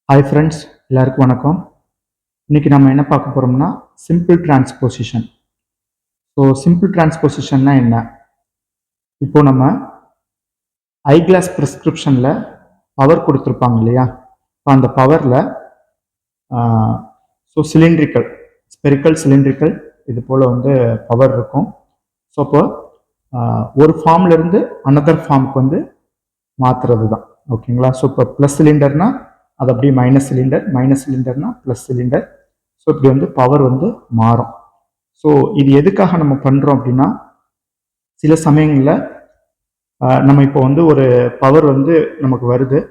Hi friends, எல்லாருக்கும் வணக்கம். இன்னைக்கு நம்ம என்ன பார்க்க போகிறோம்னா சிம்பிள் டிரான்ஸ்போசிஷன். ஸோ சிம்பிள் டிரான்ஸ்போசிஷன்னா என்ன? இப்போ நம்ம ஐ கிளாஸ் ப்ரிஸ்கிரிப்ஷனில் பவர் கொடுத்துருப்பாங்க இல்லையா? இப்போ அந்த பவரில் சிலிண்ட்ரிக்கல், ஸ்பெரிக்கல் சிலிண்ட்ரிக்கல் இது போல் பவர் இருக்கும். ஸோ அப்போ ஒரு ஃபார்ம்லேருந்து அனதர் ஃபார்முக்கு மாற்றுறது தான். ஓகேங்களா? ஸோ இப்போ ப்ளஸ் சிலிண்டர்னா அது அப்படியே மைனஸ் சிலிண்டர்னா ப்ளஸ் சிலிண்டர். ஸோ இப்படி பவர் மாறும். ஸோ இது எதுக்காக நம்ம பண்ணுறோம் அப்படின்னா, சில சமயங்களில் நம்ம இப்போ ஒரு பவர் நமக்கு வருது.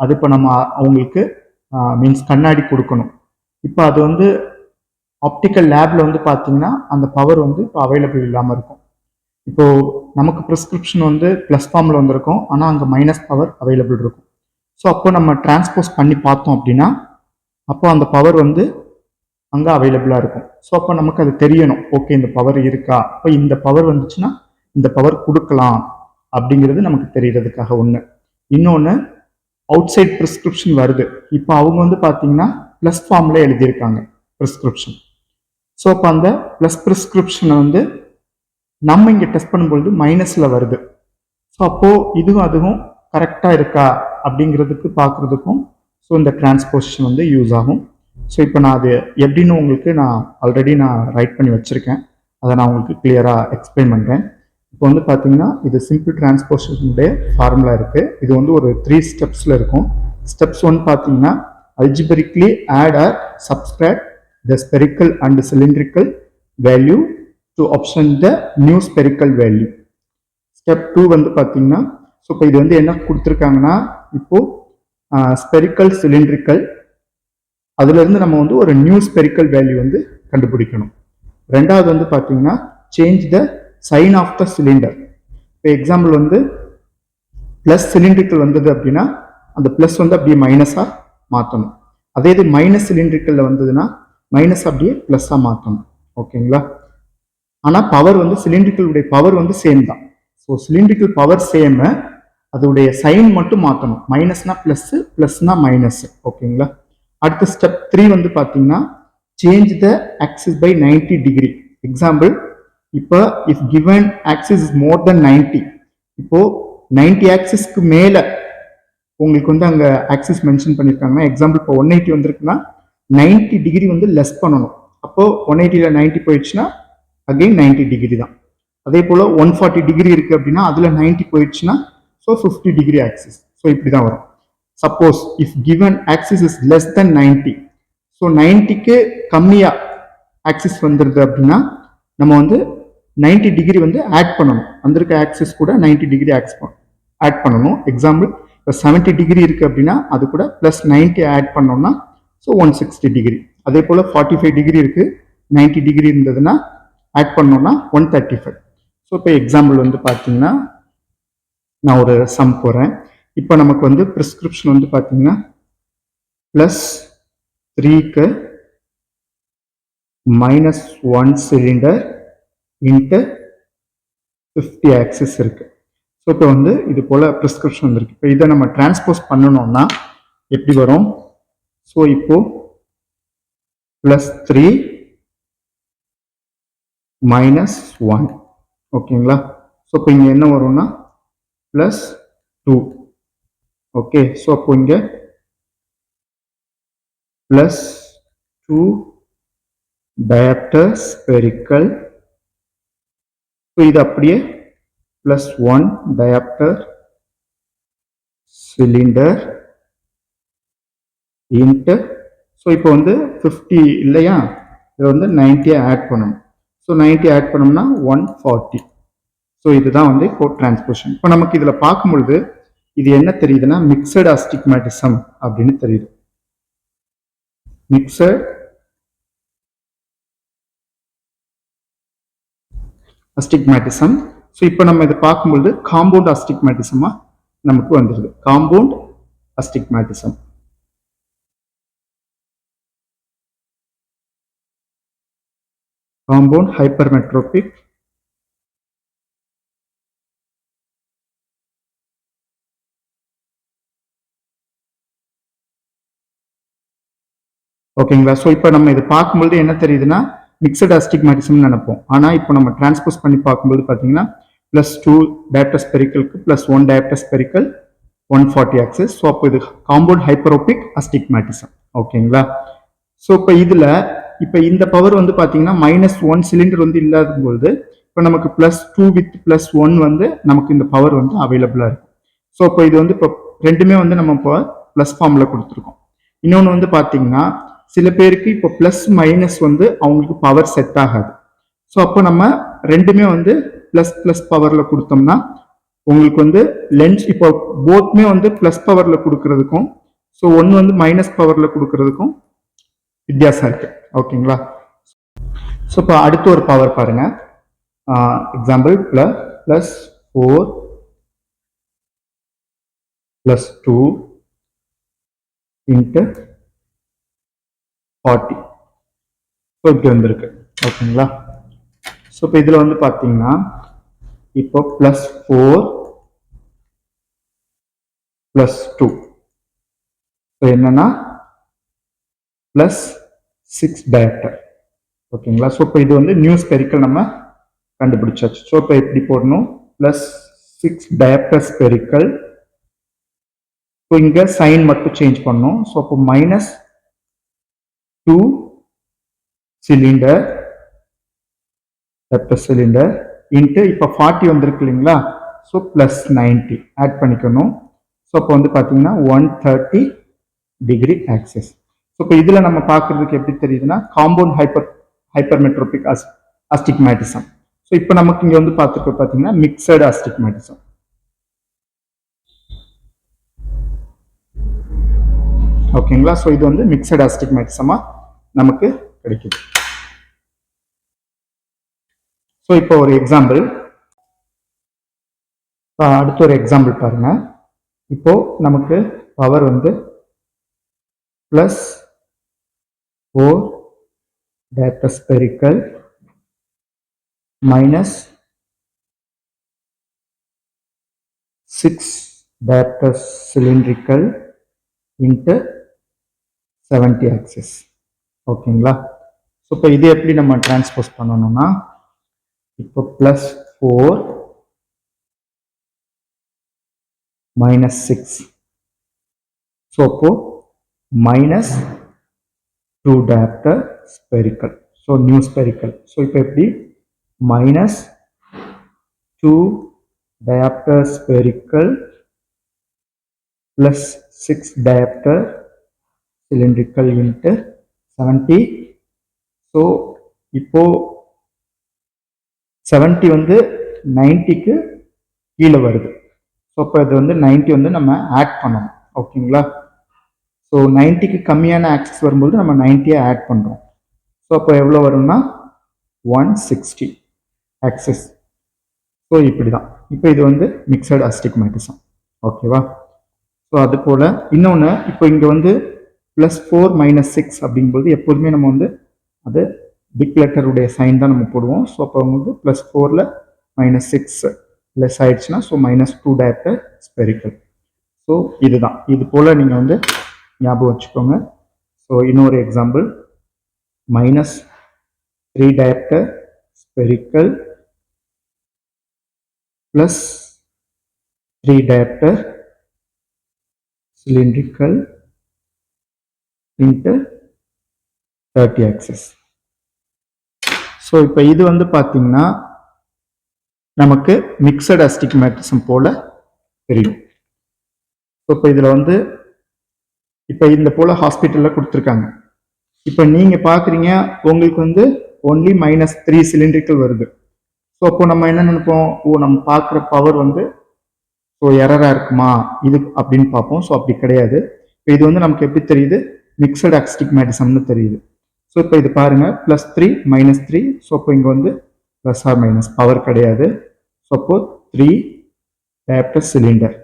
அது இப்போ நம்ம அவங்களுக்கு மீன்ஸ் கண்ணாடி கொடுக்கணும். இப்போ அது ஆப்டிக்கல் லேப்ல பார்த்தீங்கன்னா அந்த பவர் இப்போ அவைலபிள் இல்லாமல் இருக்கும். இப்போ நமக்கு ப்ரிஸ்கிரிப்ஷன் ப்ளஸ் ஃபார்மில் வந்திருக்கும், ஆனால் அங்கே மைனஸ் பவர் அவைலபிள் இருக்கும். ஸோ அப்போ நம்ம டிரான்ஸ்போஸ் பண்ணி பார்த்தோம் அப்படின்னா அப்போ அந்த பவர் அங்கே அவைலபிளாக இருக்கும். ஸோ அப்போ நமக்கு அது தெரியணும், ஓகே இந்த பவர் இருக்கா, அப்போ இந்த பவர் வந்துச்சுன்னா இந்த பவர் கொடுக்கலாம் அப்படிங்கிறது நமக்கு தெரியறதுக்காக ஒன்று. இன்னொன்று, அவுட் சைட் ப்ரிஸ்கிரிப்ஷன் வருது. இப்போ அவங்க பார்த்தீங்கன்னா ப்ளஸ் ஃபார்மில் எழுதியிருக்காங்க ப்ரிஸ்கிரிப்ஷன். ஸோ அப்போ அந்த ப்ளஸ் ப்ரிஸ்கிரிப்ஷனை நம்ம இங்கே டெஸ்ட் பண்ணும்பொழுது மைனஸில் வருது. ஸோ அப்போது இதுவும் அதுவும் கரெக்டாக இருக்கா அப்படிங்கிறதுக்கு பார்க்குறதுக்கும் ஸோ இந்த டிரான்ஸ்போசிஷன் யூஸ் ஆகும். ஸோ இப்போ நான் அது எப்படின்னு உங்களுக்கு ஆல்ரெடி ரைட் பண்ணி வச்சுருக்கேன். அதை நான் உங்களுக்கு கிளியராக எக்ஸ்பிளைன் பண்ணுறேன். இப்போ பார்த்தீங்கன்னா இது சிம்பிள் டிரான்ஸ்போசிஷனுடைய ஃபார்முலா இருக்குது. இது ஒரு 3 ஸ்டெப்ஸில் இருக்கும். ஸ்டெப்ஸ் 1 பார்த்தீங்கன்னா algebraically add or subtract the spherical and cylindrical value to option the new spherical value. Step 2 பார்த்தீங்கன்னா, ஸோ இப்போ இது என்ன கொடுத்துருக்காங்கன்னா, இப்போது ஸ்பெரிக்கல் சிலிண்ட்ரிக்கல் அதுலேருந்து நம்ம ஒரு நியூ ஸ்பெரிக்கல் வேல்யூ கண்டுபிடிக்கணும். ரெண்டாவது பார்த்தீங்கன்னா change the sign of the cylinder. இப்போ எக்ஸாம்பிள் ப்ளஸ் சிலிண்ட்ரிக்கல் வந்தது அப்படின்னா அந்த ப்ளஸ் அப்படியே மைனஸாக மாற்றணும். அதே இது மைனஸ் சிலிண்ட்ரிக்கலில் வந்ததுன்னா மைனஸ் அப்படியே ப்ளஸ்ஸாக மாற்றணும். ஓகேங்களா? ஆனால் பவர் சிலிண்ட்ரிக்கலுடைய பவர் சேம் தான். ஸோ சிலிண்ட்ரிக்கல் பவர் சேம், அதோடைய சைன் மட்டும் மாற்றணும். மைனஸ்னா ப்ளஸ், ப்ளஸ்னா மைனஸ். ஓகேங்களா? அடுத்த ஸ்டெப் 3 பார்த்தீங்கன்னா change the axis by 90 degree. Example, இப்போ if given axis is more than 90, இப்போ 90 ஆக்சிஸ்க்கு மேலே உங்களுக்கு அங்கே ஆக்சிஸ் மென்ஷன் பண்ணியிருக்காங்கன்னா, எக்ஸாம்பிள் இப்போ 180 வந்திருக்குன்னா 90 டிகிரி லெஸ் பண்ணணும். அப்போ 180ல 90 போயிடுச்சுன்னா அகெயின் 90 டிகிரி தான். அதே போல் 140 டிகிரி இருக்குது அப்படின்னா அதில் 90 போயிடுச்சுன்னா ஸோ 50 டிகிரி ஆக்சிஸ். ஸோ இப்படி தான் வரும். Suppose if given axis is less than 90, so 90க்கு கம்மியாக ஆக்சிஸ் வந்துடுது அப்படின்னா நம்ம 90 டிகிரி ஆட் பண்ணணும். வந்திருக்க ஆக்சிஸ் கூட 90 டிகிரி ஆட் பண்ணணும். எக்ஸாம்பிள் இப்போ 70 டிகிரி இருக்குது அப்படின்னா அது கூட ப்ளஸ் 90 ஆட் பண்ணோம்னா ஸோ 160 டிகிரி. அதே போல் 45 டிகிரி இருக்குது, 90 டிகிரி இருந்ததுன்னா ஆட் பண்ணோம்னா 135. ஸோ இப்போ எக்ஸாம்பிள் பார்த்தீங்கன்னா நான் ஒரு சம் போடுறேன். இப்போ நமக்கு ப்ரிஸ்கிரிப்ஷன் பார்த்தீங்கன்னா ப்ளஸ் 3க்கு -1 சிலிண்டர் இன்ட்டு 50 ஆக்சிஸ் இருக்கு. ஸோ இப்போ இது போல ப்ரிஸ்கிரிப்ஷன் வந்திருக்கு. இப்போ இதை நம்ம டிரான்ஸ்போஸ் பண்ணணும்னா எப்படி வரும்? ஸோ இப்போ +3 -1. ஓகேங்களா? ஸோ இப்போ இங்கே என்ன வரும்னா +2. ஓகே, ஸோ அப்போ இங்கே +2 diopter spherical. ஸோ இது அப்படியே +1 diopter cylinder இன்ட்டு, ஸோ இப்போ 50 இல்லையா, இதை 90 ஆட் பண்ணணும். ஸோ 90 ஆட் பண்ணோம்னா 140. ஸோ இதுதான் இப்போ டிரான்ஸ்போசிஷன். இப்போ நமக்கு இதில் பார்க்கும்பொழுது இது என்ன தெரியுதுன்னா மிக்சட் அஸ்டிக்மேட்டிசம் அப்படின்னு தெரியுது. Mixed astigmatism. ஸோ இப்போ நம்ம இதை பார்க்கும்பொழுது காம்பவுண்ட் அஸ்டிக்மேட்டிசமா நமக்கு வந்துடுது. Compound astigmatism. காம்பவுண்ட் ஹைப்பர்மெட்ரோபிக் ஓகேங்களா. ஸோ இப்போ நம்ம இது பார்க்கும்போது என்ன தெரியுதுன்னா மிக்சட் அஸ்டிக்மேட்டிசம்னு நினைப்போம். ஆனால் இப்போ நம்ம டிரான்ஸ்போஸ் பண்ணி பார்க்கும்போது பார்த்தீங்கன்னா +2 dioptre ஸ்பெரிக்கலுக்கு +1 dioptre spherical 140 axis. So அப்போ இது காம்பவுண்ட் ஹைப்பரோபிக் அஸ்டிக்மேட்டிசம். ஓகேங்களா. ஸோ இப்போ இதில் இப்போ இந்த பவர் வந்து பார்த்தீங்கன்னா -1 சிலிண்டர் வந்து இல்லாதபோது இப்போ நமக்கு +2 வித் +1 வந்து நமக்கு இந்த பவர் வந்து அவைலபிளாக இருக்கும். ஸோ இப்போ இது வந்து இப்போ ரெண்டுமே வந்து நம்ம இப்போ ப்ளஸ் ஃபார்மில் கொடுத்துருக்கோம். இன்னொன்று வந்து பார்த்தீங்கன்னா சில பேருக்கு இப்போ ப்ளஸ் மைனஸ் வந்து அவங்களுக்கு பவர் செட் ஆகாது. ஸோ அப்போ நம்ம ரெண்டுமே வந்து ப்ளஸ் பவரில் கொடுத்தோம்னா உங்களுக்கு வந்து லென்ஸ் இப்போ போத்மே வந்து ப்ளஸ் பவரில் கொடுக்கறதுக்கும் ஸோ ஒன்று வந்து மைனஸ் பவரில் கொடுக்கறதுக்கும் வித்தியாசம் இருக்கு. ஓகேங்களா. ஸோ இப்போ அடுத்து ஒரு பவர் பாருங்க. Example +4 +2 into 40. ஸோ இப்படி வந்திருக்கு. ஓகேங்களா. ஸோ இப்போ இதில் வந்து பார்த்தீங்கன்னா இப்போ +4 +2 ஸோ என்னன்னா +6 டயப்டர். ஓகேங்களா. ஸோ இப்போ இது வந்து நியூ ஸ்பெரிக்கல் நம்ம கண்டுபிடிச்சாச்சு. ஸோ இப்போ எப்படி போடணும் +6 டயப்டர் ஸ்பெரிக்கல். ஸோ இங்கே சைன் மட்டும் சேஞ்ச் பண்ணணும். ஸோ அப்போ -2 சிலிண்டர் டயப்டர் சிலிண்டர் இன்ட்டு இப்போ 40 வந்திருக்கு இல்லைங்களா. ஸோ +90 ஆட் பண்ணிக்கணும். ஸோ அப்போ வந்து பார்த்தீங்கன்னா 130 டிகிரி ஆக்சிஸ். ஸோ இப்போ இதில் நம்ம பார்க்கறதுக்கு எப்படி தெரியுதுன்னா காம்பவுண்ட் ஹைப்பர்மெட்ரோபிக் அஸ்டிக்மேட்டிசம். ஸோ இப்போ நமக்கு இங்கே வந்து பார்த்துருக்க பார்த்தீங்கன்னா மிக்சட் அஸ்டிக்மேட்டிசம். ஓகேங்களா. ஸோ இது வந்து மிக்சட் அஸ்டிக்மேட்டிசமா நமக்கு கிடைக்குது. ஸோ இப்போ ஒரு எக்ஸாம்பிள், அடுத்த ஒரு எக்ஸாம்பிள் பாருங்க. இப்போ நமக்கு பவர் வந்து +4 dioptre spherical -6 diopter cylindrical into 70 axis. ஓகேங்களா. ஸோ இப்போ இது எப்படி நம்ம டிரான்ஸ்போஸ் பண்ணணும்னா இப்போ +4 -6 ஸோ அப்போ -2 diopter spherical. So new spherical. So இப்போ எப்படி -2 diopter spherical +6 diopter cylindrical into 70. So இப்போ 70 வந்து 90க்கு கீழே வருது. ஸோ இப்போ இது வந்து 90 வந்து நம்ம ஆட் பண்ணணும். ஓகேங்களா. ஸோ 90க்கு கம்மியான ஆக்சிஸ் வரும்போது நம்ம 90யை ஆட் பண்ணுறோம். ஸோ அப்போ எவ்வளோ வரும்னா 160 ஆக்சிஸ். ஸோ இப்படி தான். இப்போ இது வந்து மிக்சட் அஸ்டிக்மேட்டிசம். ஓகேவா. ஸோ அது போல் இன்னொன்று இப்போ இங்கே வந்து +4 -6 அப்படிங்கும்போது எப்போதுமே நம்ம வந்து அது பிக் லெட்டருடைய சைன் தான் நம்ம போடுவோம். ஸோ அப்போ வந்து +4ல் -6 லெஸ் ஆயிடுச்சுன்னா ஸோ -2 டயப்டர் ஸ்பெரிக்கல். ஸோ இதுதான். இது போல் நீங்கள் வந்து ஞாபகம் வச்சுக்கோங்க. ஸோ இன்னொரு example -3 diopter spherical +3 diopter cylindrical into 30 axis. So இப்போ இது வந்து பார்த்தீங்கன்னா நமக்கு மிக்சட் அஸ்டிக்மேட்டிசம் போல தெரியும். ஸோ இப்போ இதில் வந்து இப்போ இந்த போல ஹாஸ்பிட்டலில் கொடுத்துருக்காங்க. இப்போ நீங்கள் பார்க்குறீங்க உங்களுக்கு வந்து ஒன்லி -3 சிலிண்ட்ரிக்கல் வருது. ஸோ அப்போ நம்ம என்ன நினைப்போம், நம்ம பார்க்குற பவர் வந்து ஸோ எரராக இருக்குமா இது அப்படின்னு பார்ப்போம். ஸோ அப்படி கிடையாது. இப்போ இது வந்து நமக்கு எப்படி தெரியுது, மிக்சட் அஸ்டிக்மேட்டிசம்னு தெரியுது. ஸோ இப்போ இது பாருங்க +3 -3. ஸோ அப்போ இங்கே வந்து ப்ளஸ் ஆர் மைனஸ் பவர் கிடையாது. ஸோ அப்போ 3 diopter cylinder.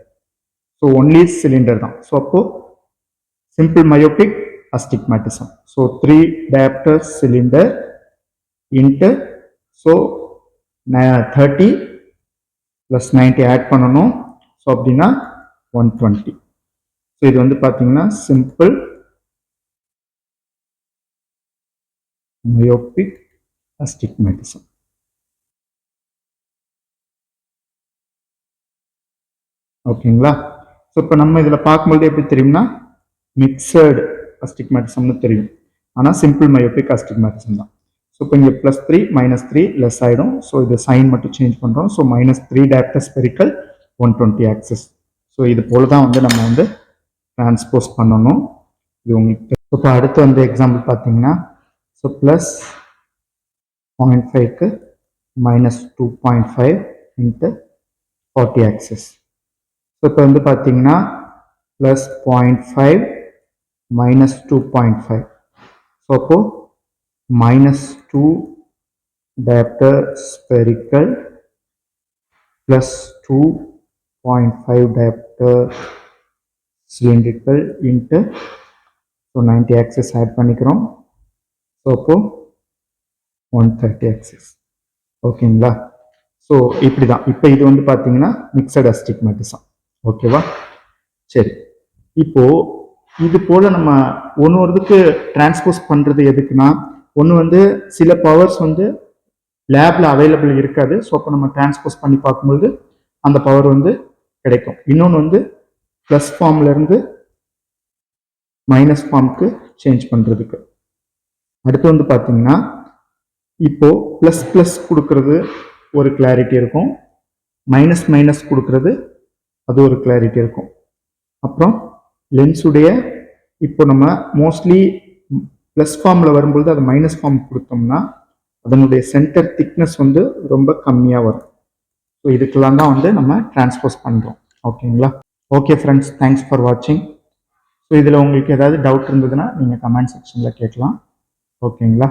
So only cylinder தான். ஸோ அப்போ simple myopic astigmatism. So 3 diopter cylinder into so 30 + 90 add பண்ணணும். ஸோ அப்படின்னா 120. ஸோ இது வந்து பார்த்தீங்கன்னா சிம்பிள் myopic astigmatism. ஓகேங்களா? ஸோ இப்போ நம்ம இதில் பார்க்கும்போது எப்படி தெரியும்னா மிக்சடு அஸ்டிக்மேட்டிசம்னு தெரியும். ஆனால் சிம்பிள் மயோபிக் அஸ்டிக்மேட்டிசம் தான். ஸோ இப்போ இங்கே +3 -3 லெஸ் ஆகிடும். ஸோ இது சைன் மட்டும் சேஞ்ச் பண்ணுறோம். So -3 diopter spherical 120 axis. So இது போல தான் வந்து நம்ம வந்து டிரான்ஸ்போஸ் பண்ணணும். இது உங்களுக்கு இப்போ அடுத்து வந்து எக்ஸாம்பிள் பார்த்தீங்கன்னா ஸோ +0.5க்கு -2.5 இன்ட்டு 40 axis. ஸோ இப்போ வந்து பார்த்தீங்கன்னா +0.5 -2.5. ஸோ அப்போ -2 diopter spherical +2.5 diopter cylindrical into so 90 axis add பண்ணிக்கிறோம். ஸோ அப்போ 130 axis. ஓகேங்களா? ஸோ இப்படி தான். இப்போ இது வந்து பார்த்தீங்கன்னா மிக்சட் அஸ்டிக்மேட்டிசம். ஓகேவா? சரி, இப்போ இது போல நம்ம ஒன்றுக்கு டிரான்ஸ்போஸ் பண்ணுறது எதுக்குன்னா, ஒன்று வந்து சில பவர்ஸ் வந்து லேப்ல அவைலபிள் இருக்காது. ஸோ அப்போ நம்ம டிரான்ஸ்போஸ் பண்ணி பார்க்கும்போது அந்த பவர் வந்து கிடைக்கும். இன்னொன்று வந்து ப்ளஸ் ஃபார்ம்லேருந்து மைனஸ் ஃபார்முக்கு சேஞ்ச் பண்ணுறதுக்கு. அடுத்து வந்து பார்த்தீங்கன்னா இப்போ ப்ளஸ் ப்ளஸ் கொடுக்கறது ஒரு கிளாரிட்டி இருக்கும், மைனஸ் மைனஸ் கொடுக்கறது அது ஒரு கிளாரிட்டி இருக்கும். அப்புறம் லென்ஸுடைய இப்போ நம்ம மோஸ்ட்லி ப்ளஸ் ஃபார்மில் வரும்பொழுது அது மைனஸ் ஃபார்ம் கொடுத்தோம்னா அதனுடைய சென்டர் திக்னஸ் வந்து ரொம்ப கம்மியாக வரும். ஸோ இதுக்கெல்லாம் தான் வந்து நம்ம டிரான்ஸ்போஸ் பண்ணுறோம். ஓகேங்களா? ஓகே ஃப்ரெண்ட்ஸ், தேங்க்ஸ் ஃபார் வாட்சிங். ஸோ இதில் உங்களுக்கு ஏதாவது டவுட் இருந்ததுன்னா நீங்கள் கமெண்ட் செக்ஷனில் கேட்கலாம். ஓகேங்களா?